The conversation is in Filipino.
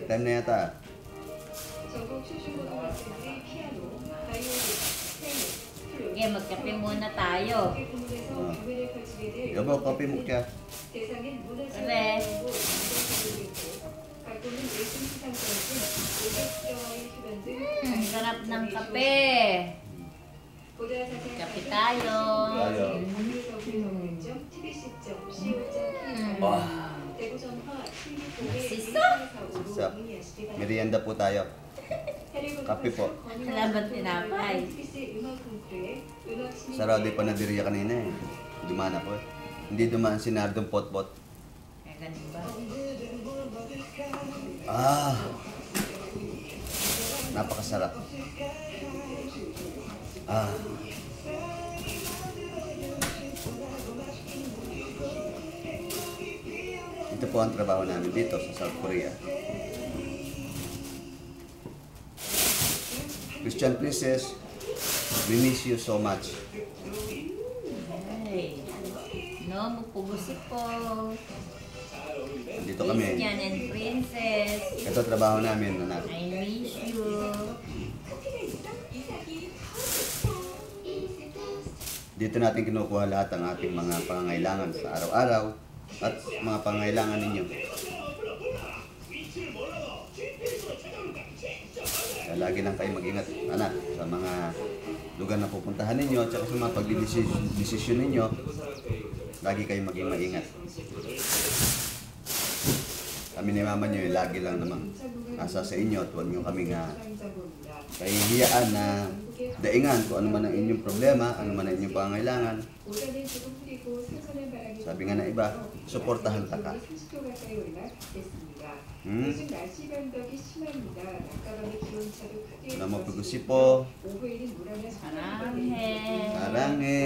break time na yata. Okay, magkape muna tayo. Yabo, kape mo siya. Kare. Sarap ng kape. Kape tayo. Wow. Sisa. So, merienda po tayo. Kape po. Salamat tinapay. Sarado yung panadiriya kanina eh. Dumaan ako eh. Hindi dumaan si Nardong Potpot. Kaya ganun ba? Ah! Napakasarap. Ah! Ito po ang trabaho namin dito sa South Korea. Christian Princess, we miss you so much. Ay. No, magpugusi po. Dito kami. Christian and Princess. Ito trabaho namin, anak. I miss you. Dito natin kinukuha lahat ang ating mga pangangailangan sa araw-araw at mga pangangailangan ninyo. Kaya lagi lang kayo mag-ingat, anak, sa mga lugar na pupuntahan ninyo at saka sa mga pagdidesisyon ninyo. Lagi kayo maging maingat. Kami ni mama nyo, lagi lang naman asa sa inyo at huwag nyo kami nga kahihiyaan na daingan kung ano man ang inyong problema, ano man ang inyong pangangailangan. Sabi nga na iba, suportahan ta ka. Alam mo, pag-usip po. Saranghe. Saranghe.